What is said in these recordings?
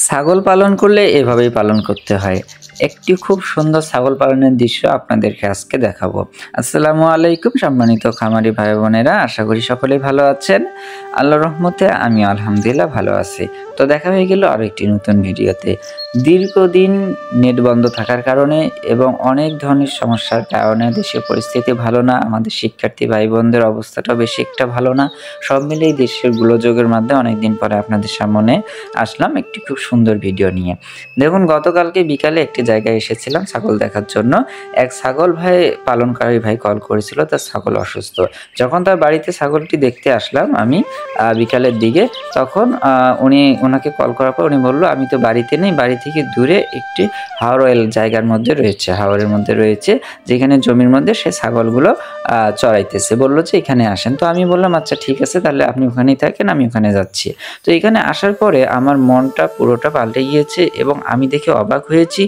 ছাগল পালন করলে এভাবেই পালন করতে হয়। একটি খুব সুন্দর ছাগল পালনের দৃশ্য আপনাদেরকে আজকে দেখাবো। আসসালামু আলাইকুম সম্মানিত খামারি ভাই বোনেরা, আশা করি সকলেই ভালো আছেন। আল্লাহর রহমতে আমি আলহামদুলিল্লাহ ভালো আছি। তো দেখা হয়ে গেল আরও একটি নতুন ভিডিওতে। দীর্ঘদিন নেট বন্ধ থাকার কারণে এবং অনেক ধরনের সমস্যার কারণে দেশের পরিস্থিতি ভালো না, আমাদের শিক্ষার্থী ভাই বোনদের অবস্থাটাও বেশি একটা ভালো না। সব মিলেই দেশের গোলযোগের মধ্যে অনেকদিন পরে আপনাদের সামনে আসলাম একটি খুব সুন্দর ভিডিও নিয়ে। দেখুন, গতকালকে বিকালে একটি জায়গায় এসেছিলাম ছাগল দেখার জন্য। এক ছাগল ভাই পালনকারী ভাই কল করেছিল, তার ছাগল অসুস্থ। যখন তার বাড়িতে ছাগলটি দেখতে আসলাম আমি বিকালের দিকে, তখন ওনাকে কল করার পর উনি বললো আমি তো বাড়িতে নেই, বাড়ি থেকে দূরে একটি হাওড়ের জায়গার মধ্যে রয়েছে, হাওড়ের মধ্যে রয়েছে, যেখানে জমির মধ্যে সে ছাগলগুলো চড়াইতেছে। বললো যে এখানে আসেন। তো আমি বললাম আচ্ছা ঠিক আছে, তাহলে আপনি ওখানেই থাকেন, আমি ওখানে যাচ্ছি। তো এখানে আসার পরে আমার মনটা পুরোটা পাল্টে গিয়েছে এবং আমি দেখে অবাক হয়েছি,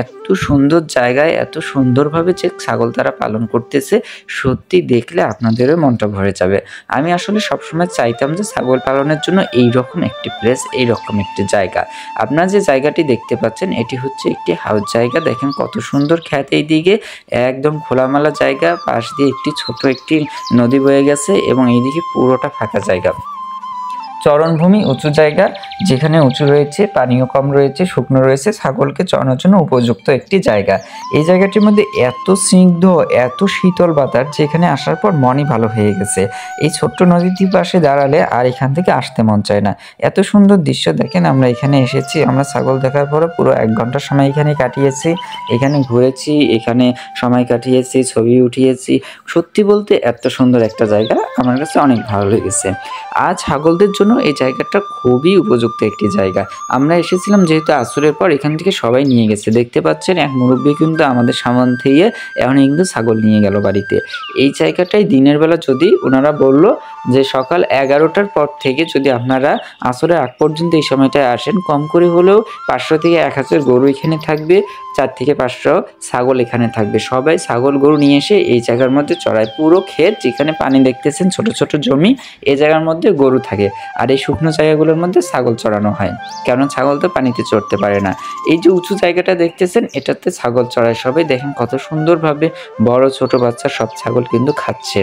এত সুন্দর জায়গায় এত সুন্দরভাবে যে ছাগল তারা পালন করতেছে, সত্যি দেখলে আপনাদেরও মনটা ভরে যাবে। আমি আসলে সবসময় চাইতাম যে ছাগল পালনের জন্য এইরকম একটি প্লেস, এইরকম একটি জায়গা। আপনারা যে জায়গাটি দেখতে পাচ্ছেন এটি হচ্ছে একটি হাউস জায়গা। দেখেন কত সুন্দর খ্যাত, এই দিকে একদম খোলামেলা জায়গা, পাশ দিয়ে ছোট একটি নদী বয়ে গেছে এবং এইদিকে পুরোটা ফাঁকা জায়গা, চরণভূমি, উঁচু জায়গা, যেখানে উঁচু রয়েছে, পানিও কম রয়েছে, শুকনো রয়েছে, ছাগলকে চড়ানোর জন্য উপযুক্ত একটি জায়গা। এই জায়গাটির মধ্যে এত স্নিগ্ধ, এত শীতল বাতাস, যেখানে আসার পর মনই ভালো হয়ে গেছে। এই ছোট্ট নদীটির পাশে দাঁড়ালে আর এখান থেকে আসতে মন চায় না। এত সুন্দর দৃশ্য দেখেন। আমরা এখানে এসেছি, আমরা ছাগল দেখার পরে পুরো 1 ঘন্টা সময় এখানে কাটিয়েছি, এখানে ঘুরেছি, এখানে সময় কাটিয়েছি, ছবি উঠিয়েছি। সত্যি বলতে এত সুন্দর একটা জায়গা আমার কাছে অনেক ভালো লেগেছে। আর ছাগলদের জন্য এই জায়গাটা খুবই উপযুক্ত একটি জায়গা। আমরা এসেছিলাম যেহেতু আসরের পর, এখান থেকে সবাই নিয়ে গেছে। দেখতে পাচ্ছেন এক মুরব্বী কিন্তু আমাদের সামনে থেকে এখন কিন্তু ছাগল নিয়ে গেল বাড়িতে। এই জায়গাটায় দিনের বেলা যদি ওনারা বলল যে সকাল 11টার পর থেকে যদি আপনারা আসরের আগ পর্যন্ত এই সময়টায় আসেন, কম করে হলেও 500 থেকে 1000 গরু এখানে থাকবে, 4 থেকে 500 ছাগল এখানে থাকবে। সবাই ছাগল গরু নিয়ে এসে এই জায়গার মধ্যে চড়ায়। পুরো ক্ষেত, যেখানে পানি দেখতেছেন, ছোট ছোট জমি, এই জায়গার মধ্যে গরু থাকে আর এই শুকনো জায়গাগুলোর মধ্যে ছাগল চড়ানো হয়, কারণ ছাগল তো পানিতে চড়তে পারে না। এই যে উঁচু জায়গাটা দেখতেছেন, এটাতে ছাগল চড়ায় সবাই। দেখেন কত সুন্দরভাবে বড় ছোট বাচ্চা সব ছাগল কিন্তু খাচ্ছে,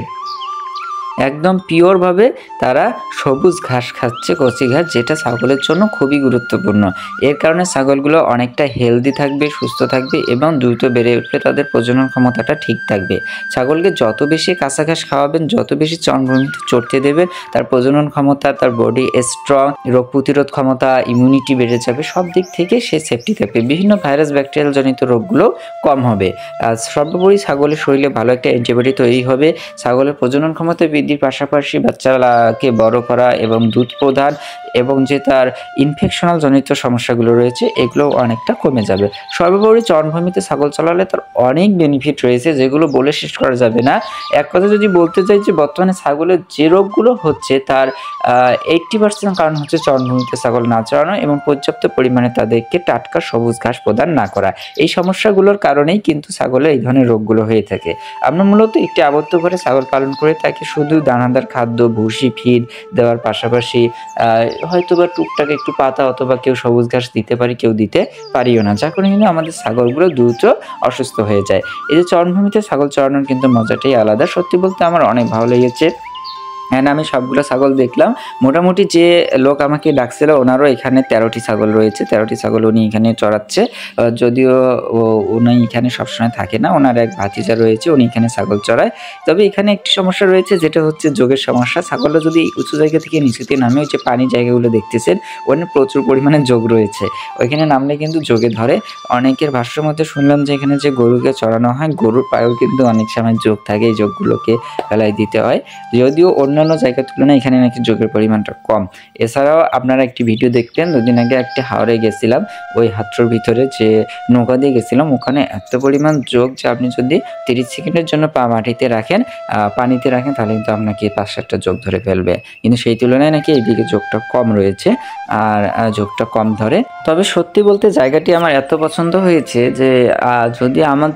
একদম পিওরভাবে তারা সবুজ ঘাস খাচ্ছে, কচি ঘাস, যেটা ছাগলের জন্য খুবই গুরুত্বপূর্ণ। এর কারণে ছাগলগুলো অনেকটা হেলদি থাকবে, সুস্থ থাকবে এবং দ্রুত বেড়ে উঠবে, তাদের প্রজনন ক্ষমতাটা ঠিক থাকবে। ছাগলকে যত বেশি কাঁচা ঘাস খাওয়াবেন, যত বেশি চরণভূমিতে চড়তে দেবেন, তার প্রজনন ক্ষমতা, তার বডি স্ট্রং, রোগ প্রতিরোধ ক্ষমতা, ইমিউনিটি বেড়ে যাবে, সব দিক থেকে সে সেফটি থাকবে। বিভিন্ন ভাইরাস ব্যাকটেরিয়াল জনিত রোগগুলো কম হবে। আর সর্বোপরি ছাগলের শরীরে ভালো একটা অ্যান্টিবডি তৈরি হবে। ছাগলের প্রজনন ক্ষমতা বৃদ্ধির পাশাপাশি বাচ্চাকে বড় করা এবং দুধ প্রদান এবং যে তার ইনফেকশনাল জনিত সমস্যাগুলো রয়েছে, এগুলো অনেকটা কমে যাবে। সর্বোপরি চরণভূমিতে ছাগল চালালে তার অনেক বেনিফিট রয়েছে, যেগুলো বলে শেষ করা যাবে না। এক কথা যদি বলতে চাই যে বর্তমানে ছাগলের যে রোগগুলো হচ্ছে তার 80% কারণ হচ্ছে চরণভূমিতে ছাগল না চড়ানো এবং পর্যাপ্ত পরিমাণে তাদেরকে টাটকা সবুজ ঘাস প্রদান না করা। এই সমস্যাগুলোর কারণেই কিন্তু ছাগলের এই ধরনের রোগগুলো হয়ে থাকে। আমরা মূলত একটি আবদ্ধ ঘরে ছাগল পালন করে থাকি, শুধু দানাদার খাদ্য, ভুসি, ফিড দেওয়ার পাশাপাশি হয়তো বা টুকটাক একটু পাতা অথবা কেউ সবুজ ঘাস দিতে পারি, কেউ দিতে পারিও না, যার কারণে কিন্তু আমাদের ছাগলগুলো দ্রুত অসুস্থ হয়ে যায়। এই যে চরণভূমিতে ছাগল চড়ানোর কিন্তু মজাটাই আলাদা। সত্যি বলতে আমার অনেক ভালো লেগেছে। হ্যাঁ, আমি সবগুলো ছাগল দেখলাম। মোটামুটি যে লোক আমাকে ডাকছিল ওনারও এখানে 13টি ছাগল রয়েছে, 13টি ছাগল উনি এখানে চড়াচ্ছে। যদিও উনি এখানে সবসময় থাকে না, ওনার এক ভাতিজা রয়েছে, উনি এখানে ছাগল চড়ায়। তবে এখানে একটি সমস্যা রয়েছে, যেটা হচ্ছে যোগের সমস্যা। ছাগলটা যদি উঁচু জায়গা থেকে নিচেতে নামে, ওই যে পানি জায়গাগুলো দেখতেছেন, ওখানে প্রচুর পরিমাণে যোগ রয়েছে, ওইখানে নামলে কিন্তু যোগে ধরে। অনেকের ভাষ্যের মধ্যে শুনলাম যে এখানে যে গরুকে চড়ানো হয়, গরুর পায়েও কিন্তু অনেক সময় যোগ থাকে, এই যোগগুলোকে ফেলাই দিতে হয়। যদিও অন্যান্য জায়গার তুলনায় এখানে নাকি যোগের পরিমাণটা কম। এছাড়াও আপনারা একটি ভিডিও দেখতেন, 2 দিন আগে একটি হাওরে গেছিলাম, ওই হাট্রোর ভিতরে যে নৌকা দিয়ে গেছিলাম, ওখানে এত পরিমাণ যোগ যে আপনি যদি 30 সেকেন্ডের জন্য পা মাটিতে রাখেন, পানিতে রাখেন, তাহলে কিন্তু আপনাকে 5-7টা যোগ ধরে ফেলবে। কিন্তু সেই তুলনায় নাকি এইদিকে যোগটা কম রয়েছে আর যোগটা কম ধরে। তবে সত্যি বলতে জায়গাটি আমার এত পছন্দ হয়েছে যে আমার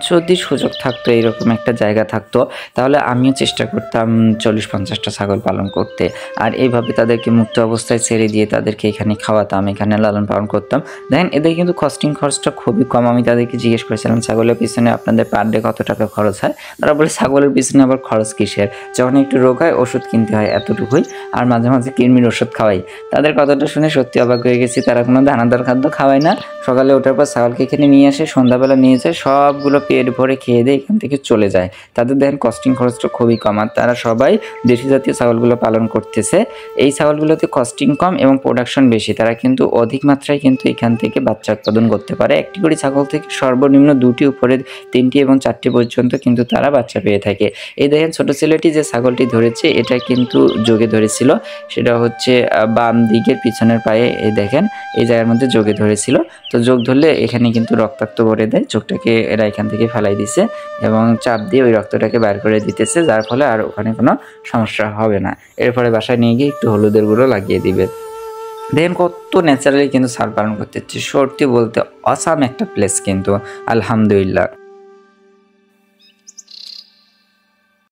সুযোগ থাকতো, এইরকম একটা জায়গা থাকতো, তাহলে আমিও চেষ্টা করতাম 40-50টা ছাগল ছাগল পালন করতে। আর এইভাবে তাদেরকে মুক্ত অবস্থায় ছেড়ে দিয়ে তাদেরকে এখানে খাওয়াতাম, এখানে লালন পালন করতাম। দেখেন এদের কিন্তু কস্টিং খরচটা খুবই কম। আমি তাদেরকে জিজ্ঞেস করেছিলাম ছাগলের পিছনে আপনাদের পার ডে কত টাকা খরচ হয়। তারা বলে ছাগলের পিছনে আবার খরচ কিসের, যখন একটু রোগ হয় ওষুধ কিনতে হয় এতটুকুই, আর মাঝে মাঝে কৃমির ওষুধ খাওয়াই। তাদের কথাটা শুনে সত্যি অবাক হয়ে গেছি। তারা কোনো দানাদার খাদ্য খাওয়ায় না, সকালে ওঠার পর ছাগলকে এখানে নিয়ে আসে, সন্ধ্যাবেলা নিয়ে যায়, সবগুলো পেট ভরে খেয়ে দিয়ে এখান থেকে চলে যায়। তাদের দেখেন কস্টিং খরচটা খুবই কম। আর তারা সবাই দেশি জাতীয় ছাগলগুলো পালন করতেছে। এই ছাগলগুলোতে কস্টিং কম এবং প্রোডাকশন বেশি। তারা কিন্তু অধিক মাত্রায় কিন্তু এখান থেকে বাচ্চা উৎপাদন করতে পারে। একটি করে ছাগল থেকে সর্বনিম্ন 2টি, উপরে 3টি এবং 4টি পর্যন্ত কিন্তু তারা বাচ্চা পেয়ে থাকে। এই দেখেন ছোট ছেলেটি যে ছাগলটি ধরেছে এটা কিন্তু যোগে ধরেছিল, সেটা হচ্ছে বাম দিকের পিছনের পায়ে। এই দেখেন এই জায়গার মধ্যে যোগে ধরেছিল। তো যোগ ধরলে এখানে কিন্তু রক্তাক্ত ভরে দেয়, চোখটাকে এরা এখান থেকে ফেলাই দিছে এবং চাপ দিয়ে ওই রক্তটাকে বের করে দিতেছে, যার ফলে আর ওখানে কোনো সমস্যা হবে না। এরপরে বাসায় নিয়ে গিয়ে একটু হলুদের গুঁড়ো লাগিয়ে দিবে। দেখেন কত ন্যাচারালি কিন্তু ছাগল পালন করতে হচ্ছে। সত্যি বলতে অসাম একটা প্লেস কিন্তু, আলহামদুলিল্লাহ।